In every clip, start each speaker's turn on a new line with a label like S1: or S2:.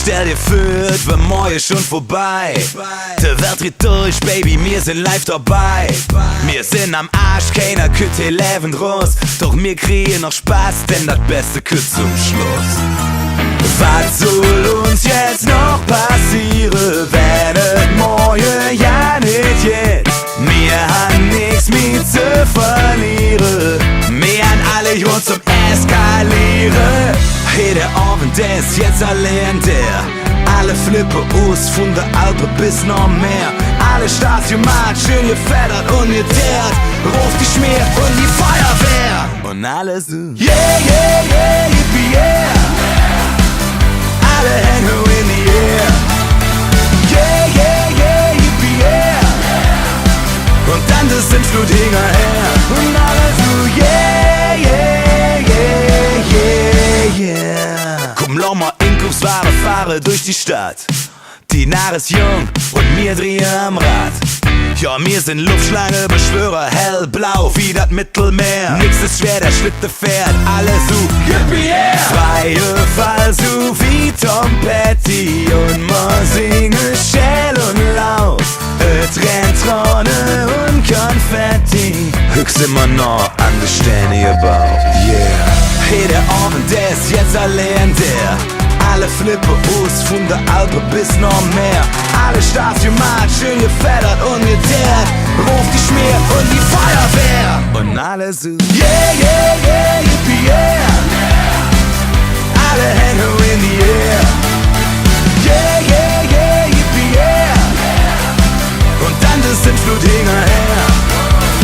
S1: Stell dir vor, wir morgen schon vorbei. Der Welt dreht durch, Baby, wir sind live dabei. Wir sind am Arsch, keiner könnte leben raus. Doch wir kriegen noch Spaß, denn das Beste kommt zum Schluss. Was soll uns jetzt noch passieren, wenn es morgen ja nicht geht? Wir haben nichts mehr zu verlieren. Wir haben alle Grund zum Eskalieren. Hey, der Abend, der ist jetzt allein der. Alle flippen aus, von der Alpe bis noch mehr. Alle Stadionmat, schön gefettert und geteert. Ruf die Schmier und die Feuerwehr. Und alle so, yeah, yeah, yeah, yippie, yeah. Alle hängen in die Air. Yeah, yeah, yeah, yippie, yeah. Und dann das sind Fluthinger her. Und alle so, yeah, yeah, yeah, yeah, yeah. Komm, lass mal Einkaufsware fahren durch die Stadt. Die Nacht ist jung und wir drehen am Rad. Ja, wir sind Luftschlange, Beschwörer, hellblau wie das Mittelmeer. Nix ist schwer, der Schlitte fährt, alle so, yippie, yeah. Freie Fall, so wie Tom Petty. Und wir singen schell und laut. Es rennt Tronne und Konfetti. Höchst immer noch an der Sterne gebaut, yeah. Hey, der Abend, der ist jetzt allein der. Alle flippen aus, von der Alpe bis noch mehr. Alle Stadionmat, schön gefettert und geteert. Ruf die Schmier und die Feuerwehr. Und alle so, yeah, yeah, yeah, yippie, yeah. Alle hängen in die Air. Yeah, yeah, yeah, yippie, yeah. Und dann das sind Fluthinger her.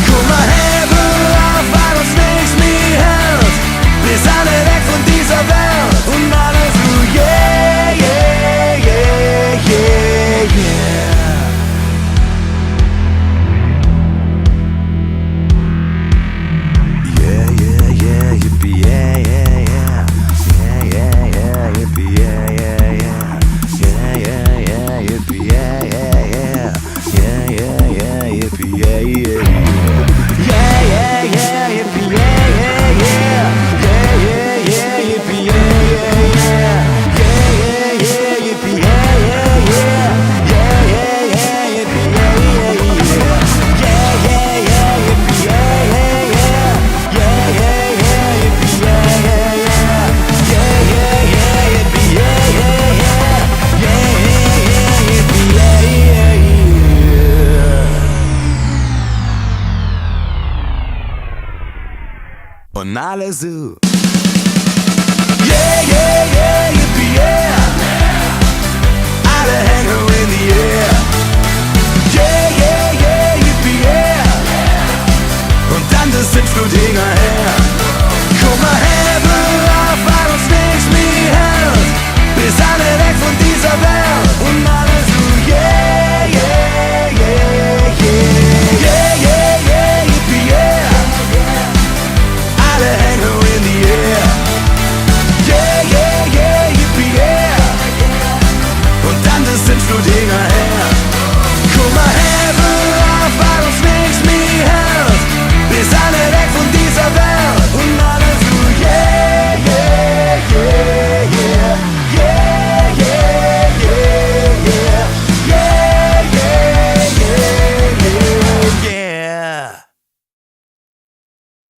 S1: Guck mal her, auf, weil uns nichts mehr hält. Wir sind alle weg von dieser Welt. Und alle so, yeah, yeah, yeah, yeah, yeah. Yeah, yeah, yeah, yippie, yeah, yeah, yeah. Yeah, yeah, yeah, yippie, yeah, yeah, yeah. Yeah, yeah, yeah, yippie, yeah, yeah, yeah. Yeah, yeah, yeah, yippie, yeah, yeah, yeah. Yeah, yeah, yeah, yippie, yeah, yeah, yeah. Yeah, yeah, yeah, yippie, yeah, yeah, yeah. Yeah, yeah, yeah, yippie, yeah, yeah, yeah. Yeah, yeah, yeah, yippie, yeah, yeah, yeah. Yeah, yeah, yeah, yippie, yeah, yeah, yeah. Yeah, yeah, yeah, yippie, yeah, yeah, yeah. Yeah, yeah, yeah, yippie, yeah, yeah, yeah. Yeah, yeah, yeah, yippie, yeah, yeah, yeah. Und alle so.